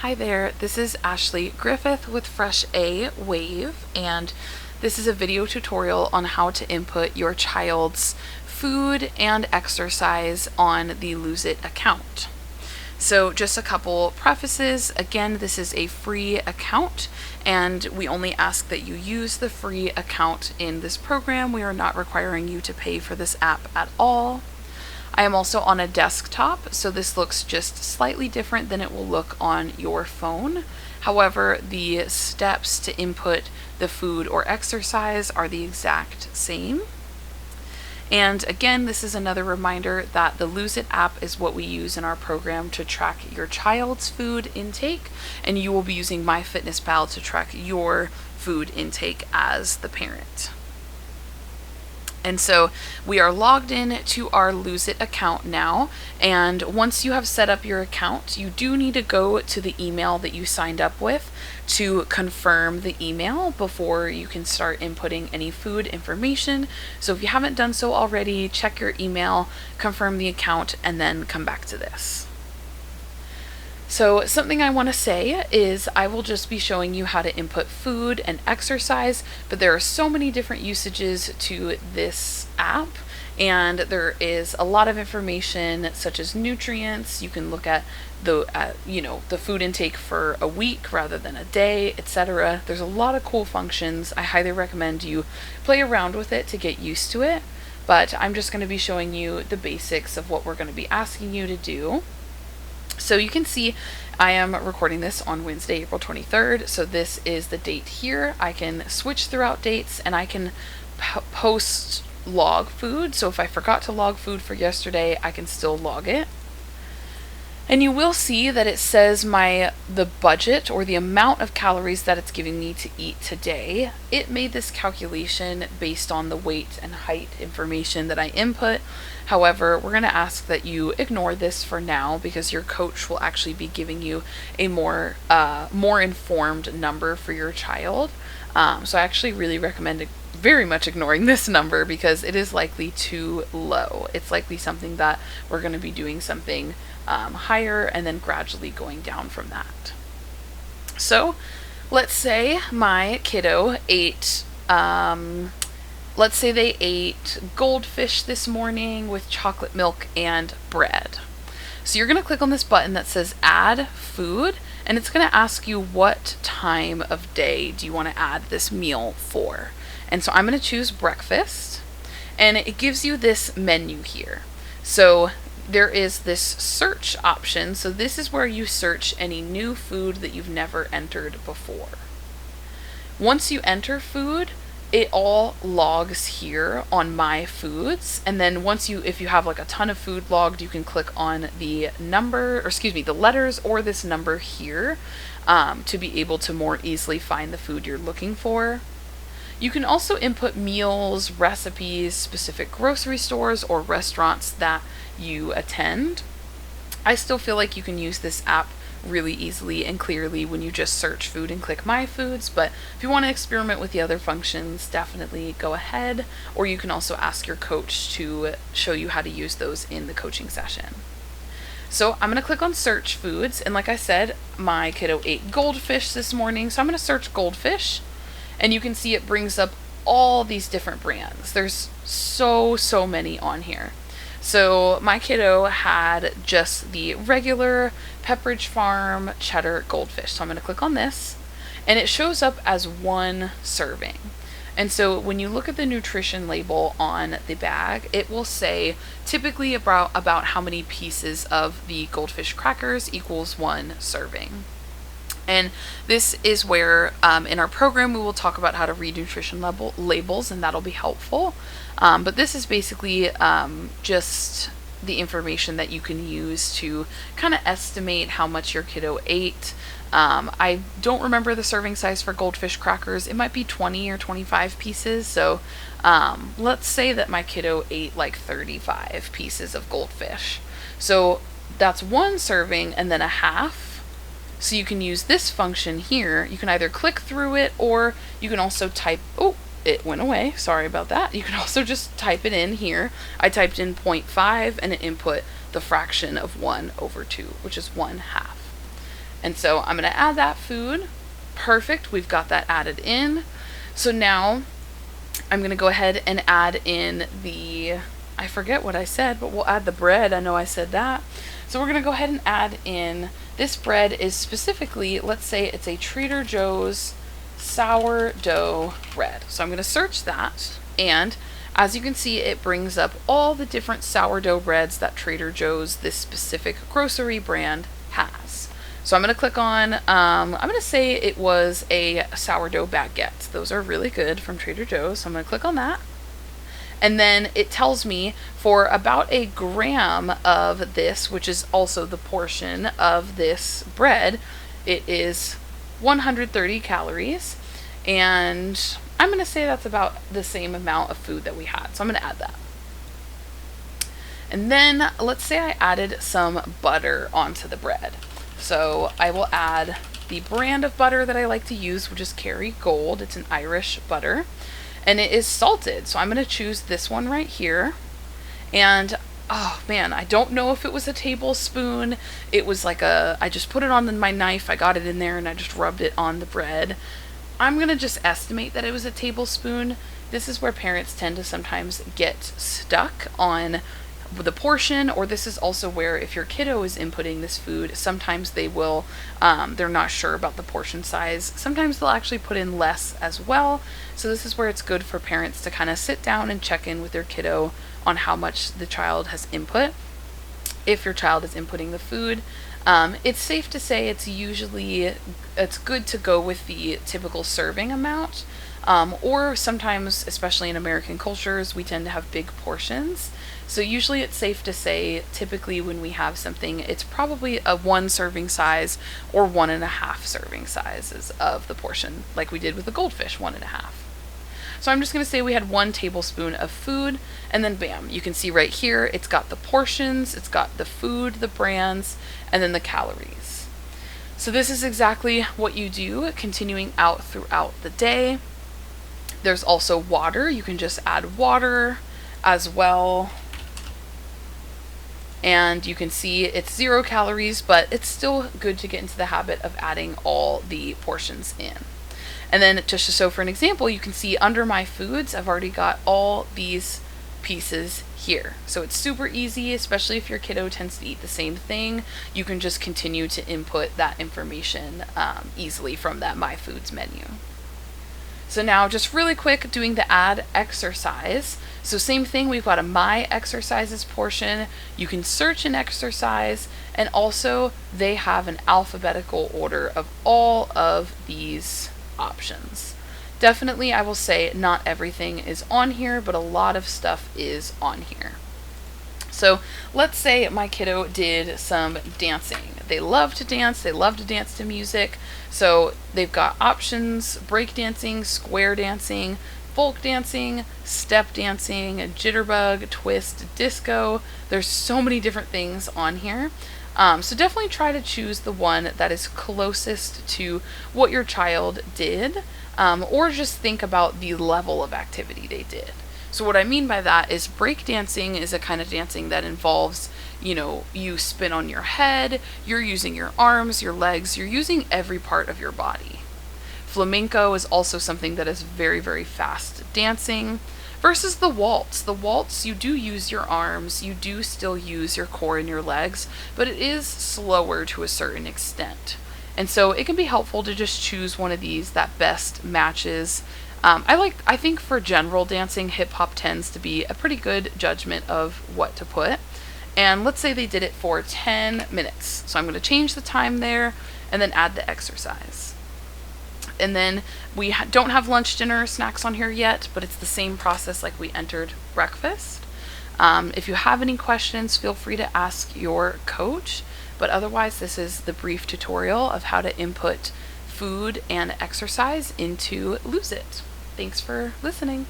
Hi there, this is Ashley Griffith with Fresh A Wave, and this is a video tutorial on how to input your child's food and exercise on the LoseIt account. So just a couple prefaces. Again, this is a free account, and we only ask that you use the free account in this program. We are not requiring you to pay for this app at all. I am also on a desktop, so this looks just slightly different than it will look on your phone. However, the steps to input the food or exercise are the exact same. And again, this is another reminder that the LoseIt app is what we use in our program to track your child's food intake, and you will be using MyFitnessPal to track your food intake as the parent. And so we are logged in to our LoseIt account now, and once you have set up your account, you do need to go to the email that you signed up with to confirm the email before you can start inputting any food information. So if you haven't done so already, check your email, confirm the account, and then come back to this. So something I want to say is I will just be showing you how to input food and exercise, but there are so many different usages to this app, and there is a lot of information such as nutrients. You can look at the food intake for a week rather than a day, etc. There's a lot of cool functions. I highly recommend you play around with it to get used to it, but I'm just going to be showing you the basics of what we're going to be asking you to do. So you can see I am recording this on Wednesday, April 23rd, so this is the date here. I can switch throughout dates, and I can post log food. So if I forgot to log food for yesterday, I can still log it. And you will see that it says the budget or the amount of calories that it's giving me to eat today. It made this calculation based on the weight and height information that I input. However, we're going to ask that you ignore this for now because your coach will actually be giving you a more informed number for your child. So I actually really recommend very much ignoring this number because it is likely too low. It's likely something that we're going to be doing something higher and then gradually going down from that. So let's say my kiddo ate, let's say they ate goldfish this morning with chocolate milk and bread. So you're going to click on this button that says add food, and it's going to ask you what time of day do you want to add this meal for. And so I'm going to choose breakfast, and it gives you this menu here. So there is this search option. So this is where you search any new food that you've never entered before. Once you enter food, it all logs here on My Foods, and then if you have like a ton of food logged, you can click on the letters or this number here to be able to more easily find the food you're looking for. You can also input meals, recipes, specific grocery stores or restaurants that you attend. I still feel like you can use this app really easily and clearly when you just search food and click My Foods, but if you want to experiment with the other functions, definitely go ahead, or you can also ask your coach to show you how to use those in the coaching session. So I'm going to click on search foods, and like I said, my kiddo ate goldfish this morning, so I'm going to search goldfish, and you can see it brings up all these different brands. There's so many on here. So my kiddo had just the regular Pepperidge Farm cheddar goldfish. So I'm going to click on this, and it shows up as one serving. And so when you look at the nutrition label on the bag, it will say typically about how many pieces of the goldfish crackers equals one serving. And this is where in our program we will talk about how to read nutrition labels, and that'll be helpful. But this is basically just the information that you can use to kind of estimate how much your kiddo ate. I don't remember the serving size for goldfish crackers. It might be 20 or 25 pieces. So let's say that my kiddo ate like 35 pieces of goldfish. So that's one serving and then a half. So you can use this function here. You can either click through it, or you can also type, it went away, sorry about that. You can also just type it in here. I typed in 0.5 and it input the fraction of 1/2, which is 1/2. And so I'm going to add that food. Perfect, we've got that added in. So now I'm going to go ahead and add in I forget what I said, but we'll add the bread. I know I said that. So we're going to go ahead and add in, this bread is specifically, let's say it's a Trader Joe's sourdough bread. So I'm going to search that, and as you can see, it brings up all the different sourdough breads that Trader Joe's, this specific grocery brand, has. So I'm going to click on, I'm going to say it was a sourdough baguette. Those are really good from Trader Joe's, so I'm going to click on that. And then it tells me for about a gram of this, which is also the portion of this bread, it is 130 calories. And I'm going to say that's about the same amount of food that we had. So I'm going to add that. And then let's say I added some butter onto the bread. So I will add the brand of butter that I like to use, which is Kerrygold. It's an Irish butter. And it is salted, so I'm going to choose this one right here. And oh man, I don't know if it was a tablespoon. It was like I just put it on my knife, I got it in there, and I just rubbed it on the bread. I'm going to just estimate that it was a tablespoon. This is where parents tend to sometimes get stuck on the portion, or this is also where if your kiddo is inputting this food, sometimes they will, they're not sure about the portion size. Sometimes they'll actually put in less as well. So this is where it's good for parents to kind of sit down and check in with their kiddo on how much the child has input. If your child is inputting the food, it's safe to say it's good to go with the typical serving amount. Or sometimes, especially in American cultures, we tend to have big portions. So usually it's safe to say, typically when we have something, it's probably a 1 serving size or 1.5 serving sizes of the portion, like we did with the goldfish, 1.5. So I'm just going to say we had 1 tablespoon of food, and then bam, you can see right here, it's got the portions, it's got the food, the brands, and then the calories. So this is exactly what you do, continuing out throughout the day. There's also water. You can just add water as well. And you can see it's 0 calories, but it's still good to get into the habit of adding all the portions in. And then just to show for an example, you can see under my foods, I've already got all these pieces here. So it's super easy, especially if your kiddo tends to eat the same thing. You can just continue to input that information easily from that My Foods menu. So now just really quick, doing the add exercise. So same thing, we've got a My Exercises portion. You can search an exercise, and also they have an alphabetical order of all of these options. Definitely, I will say not everything is on here, but a lot of stuff is on here. So let's say my kiddo did some dancing. They love to dance. They love to dance to music. So they've got options: break dancing, square dancing, folk dancing, step dancing, jitterbug, twist, disco. There's so many different things on here. So definitely try to choose the one that is closest to what your child did, or just think about the level of activity they did. So what I mean by that is breakdancing is a kind of dancing that involves, you spin on your head, you're using your arms, your legs, you're using every part of your body. Flamenco is also something that is very, very fast dancing. Versus the waltz. The waltz, you do use your arms, you do still use your core and your legs, but it is slower to a certain extent. And so it can be helpful to just choose one of these that best matches. I think for general dancing, hip hop tends to be a pretty good judgment of what to put. And let's say they did it for 10 minutes. So I'm going to change the time there and then add the exercise. And then we don't have lunch, dinner, snacks on here yet, but it's the same process like we entered breakfast. If you have any questions, feel free to ask your coach. But otherwise, this is the brief tutorial of how to input food and exercise into LoseIt. Thanks for listening.